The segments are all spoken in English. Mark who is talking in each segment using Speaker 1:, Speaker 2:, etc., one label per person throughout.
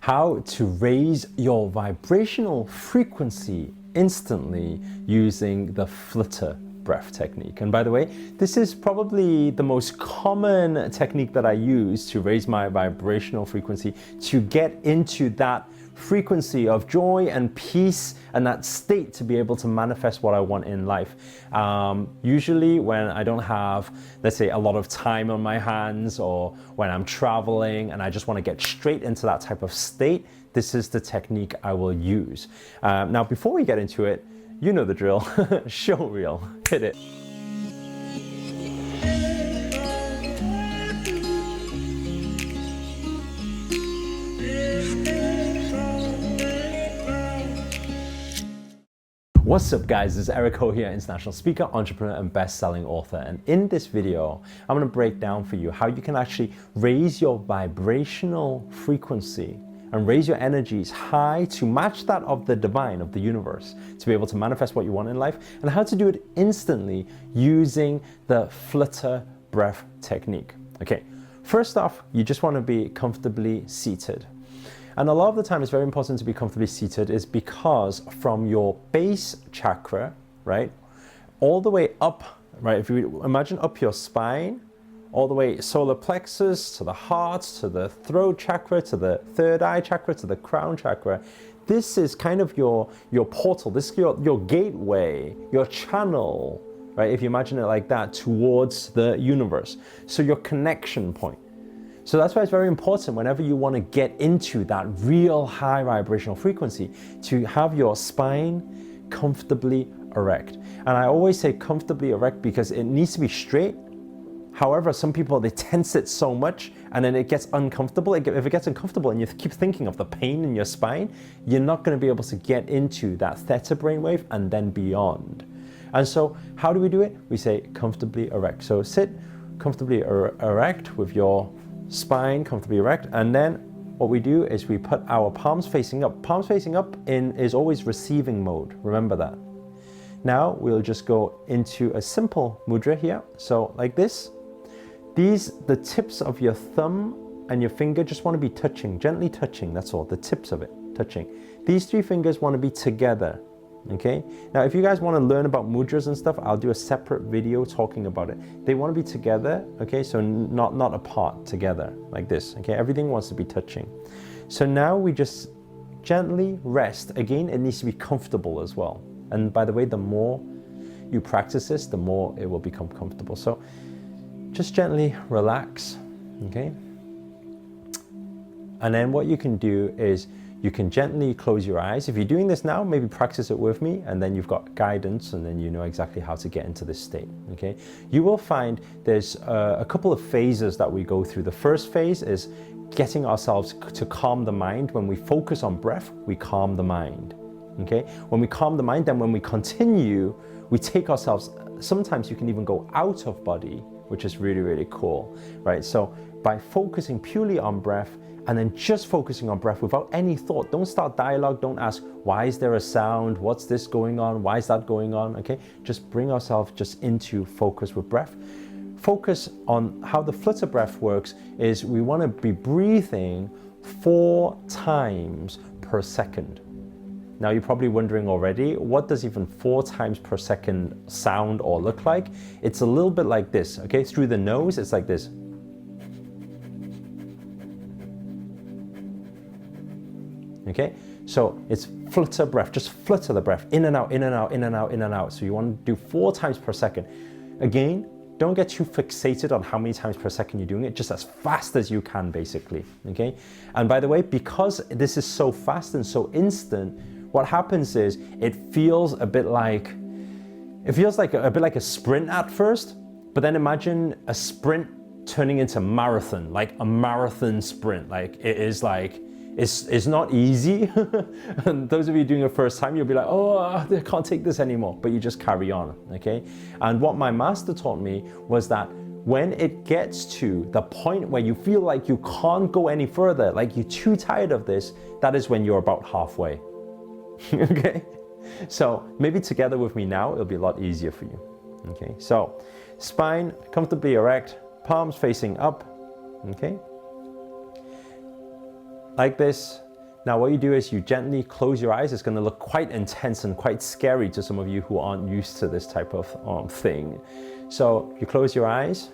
Speaker 1: how to raise your vibrational frequency instantly using the Flutter Breath technique. And by the way, this is probably the most common technique that I use to raise my vibrational frequency, to get into that frequency of joy and peace and that state to be able to manifest what I want in life. Usually when I don't have, let's say, a lot of time on my hands, or when I'm traveling and I just want to get straight into that type of state, this is the technique I will use. Now, before we get into it, you know the drill. Show reel. Hit it. What's up guys, this is Eric Ho here, international speaker, entrepreneur and best-selling author. And in this video, I'm going to break down for you how you can actually raise your vibrational frequency and raise your energies high to match that of the divine, of the universe, to be able to manifest what you want in life, and how to do it instantly using the Flutter Breath technique. Okay, first off, you just want to be comfortably seated. And a lot of the time it's very important to be comfortably seated, is because from your base chakra, right, all the way up, right, if you imagine up your spine, all the way solar plexus, to the heart, to the throat chakra, to the third eye chakra, to the crown chakra. This is kind of your portal, this is your gateway, your channel, right, if you imagine it like that, towards the universe. So your connection point. So that's why it's very important whenever you want to get into that real high vibrational frequency, to have your spine comfortably erect. And I always say comfortably erect because it needs to be straight. However, some people, they tense it so much and then it gets uncomfortable. If it gets uncomfortable and you keep thinking of the pain in your spine, you're not going to be able to get into that theta brainwave and then beyond. And so how do we do it? We say comfortably erect. So sit comfortably erect with your spine comfortably erect, and then what we do is we put our palms facing up. Palms facing up is always receiving mode, remember that. Now we'll just go into a simple mudra here. So like this, the tips of your thumb and your finger just want to be touching, gently touching, that's all, the tips of it touching. These three fingers want to be together. Okay, now if you guys want to learn about mudras and stuff, I'll do a separate video talking about it. They want to be together, okay, so not apart, together like this. Okay, everything wants to be touching. So now we just gently rest. Again, it needs to be comfortable as well. And by the way, the more you practice this, the more it will become comfortable. So just gently relax. Okay, and then what you can do is you can gently close your eyes. If you're doing this now, maybe practice it with me, and then you've got guidance, and then you know exactly how to get into this state, okay? You will find there's a couple of phases that we go through. The first phase is getting ourselves to calm the mind. When we focus on breath, we calm the mind, okay? When we calm the mind, then when we continue, we take ourselves, sometimes you can even go out of body, which is really, really cool, right? So by focusing purely on breath, and then just focusing on breath without any thought. Don't start dialogue, don't ask, why is there a sound? What's this going on? Why is that going on? Okay, just bring ourselves just into focus with breath. Focus on how the Flutter breath works is we want to be breathing 4 times per second. Now you're probably wondering already, what does even 4 times per second sound or look like? It's a little bit like this, okay? Through the nose, it's like this. Okay, so it's flutter breath, just flutter the breath, in and out, in and out, in and out, in and out. So you want to do 4 times per second. Again, don't get too fixated on how many times per second you're doing it, just as fast as you can, basically, okay? And by the way, because this is so fast and so instant, what happens is it feels a bit like a sprint at first, but then imagine a sprint turning into marathon, like a marathon sprint. Like it is like, it's not easy. And those of you doing it first time, you'll be like, oh, I can't take this anymore. But you just carry on, okay? And what my master taught me was that when it gets to the point where you feel like you can't go any further, like you're too tired of this, that is when you're about halfway, okay? So maybe together with me now, it'll be a lot easier for you, okay? So spine comfortably erect, palms facing up, okay? Like this, Now what you do is you gently close your eyes. It's going to look quite intense and quite scary to some of you who aren't used to this type of thing. So you close your eyes.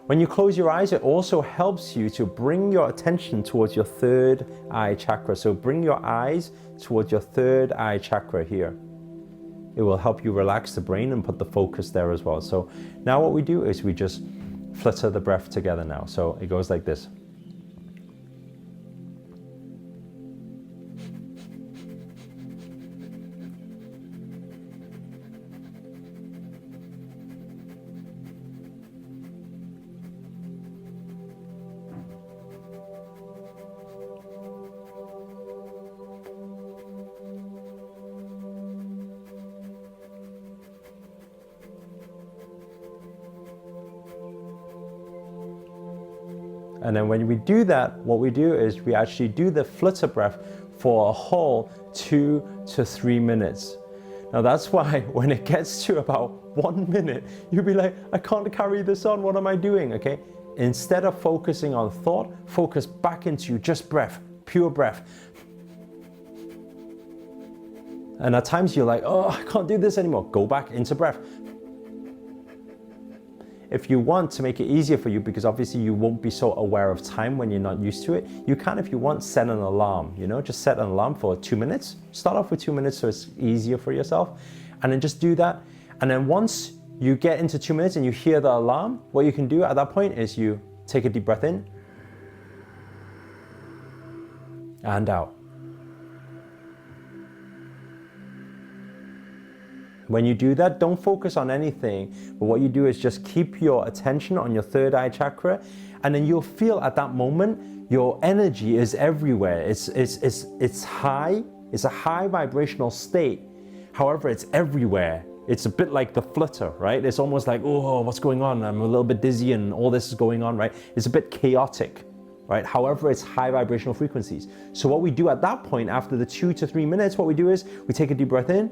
Speaker 1: When you close your eyes, it also helps you to bring your attention towards your third eye chakra. So bring your eyes towards your third eye chakra here. It will help you relax the brain and put the focus there as well. So now what we do is we just flutter the breath together now. So it goes like this. And then when we do that, what we do is we actually do the flutter breath for a whole 2 to 3 minutes. Now that's why when it gets to about 1 minute, you'll be like, I can't carry this on, what am I doing, okay? Instead of focusing on thought, focus back into just breath, pure breath. And at times you're like, oh, I can't do this anymore. Go back into breath. If you want to make it easier for you, because obviously you won't be so aware of time when you're not used to it, you can, if you want, set an alarm, just set an alarm for 2 minutes. Start off with 2 minutes so it's easier for yourself, and then just do that. And then once you get into 2 minutes and you hear the alarm, what you can do at that point is you take a deep breath in and out. When you do that, don't focus on anything, but what you do is just keep your attention on your third eye chakra, and then you'll feel at that moment your energy is everywhere. It's high. It's a high vibrational state. However, it's everywhere. It's a bit like the flutter, right? It's almost like, oh, what's going on? I'm a little bit dizzy and all this is going on, right? It's a bit chaotic, right? However, it's high vibrational frequencies. So what we do at that point, after the 2 to 3 minutes, what we do is we take a deep breath in.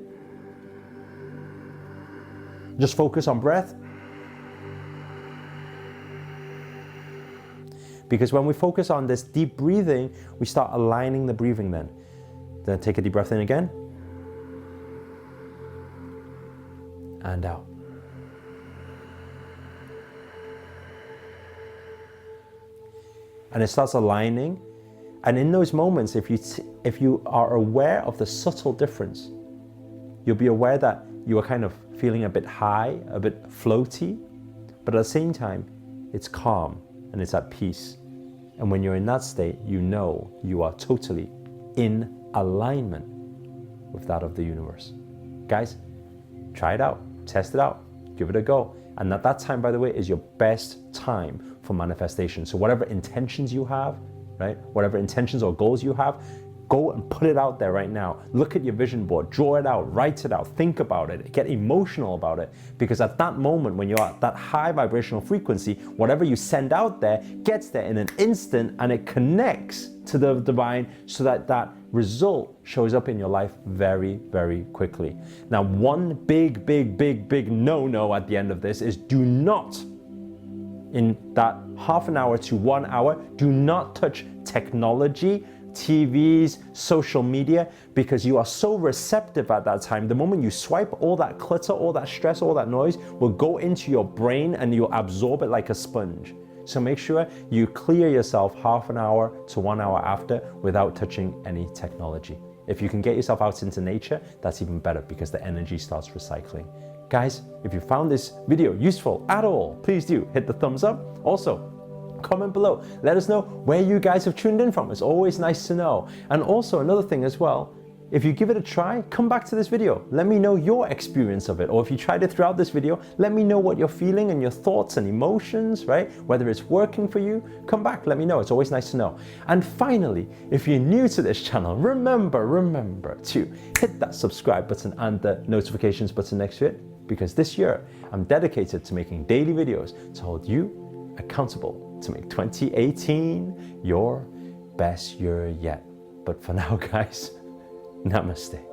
Speaker 1: Just focus on breath. Because when we focus on this deep breathing, we start aligning the breathing then. Then take a deep breath in again. And out. And it starts aligning. And in those moments, if you are aware of the subtle difference, you'll be aware that you are kind of feeling a bit high, a bit floaty, but at the same time, it's calm and it's at peace. And when you're in that state, you know you are totally in alignment with that of the universe. Guys, try it out, test it out, give it a go. And at that time, by the way, is your best time for manifestation. So whatever intentions you have, right? Whatever intentions or goals you have, go and put it out there right now. Look at your vision board, draw it out, write it out, think about it, get emotional about it. Because at that moment, when you're at that high vibrational frequency, whatever you send out there gets there in an instant, and it connects to the divine so that that result shows up in your life very, very quickly. Now, one big no at the end of this is do not, in that half an hour to 1 hour, do not touch technology, TVs, social media, because you are so receptive at that time. The moment you swipe, all that clutter, all that stress, all that noise will go into your brain and you'll absorb it like a sponge. So make sure you clear yourself half an hour to 1 hour after without touching any technology. If you can get yourself out into nature, that's even better because the energy starts recycling. Guys, if you found this video useful at all, please do hit the thumbs up. Also, comment below. Let us know where you guys have tuned in from. It's always nice to know. And also another thing as well, if you give it a try, come back to this video. Let me know your experience of it. Or if you tried it throughout this video, let me know what you're feeling and your thoughts and emotions, right? Whether it's working for you, come back, let me know. It's always nice to know. And finally, if you're new to this channel, remember to hit that subscribe button and the notifications button next to it, because this year I'm dedicated to making daily videos to hold you accountable to make 2018 your best year yet. But for now, guys, Namaste.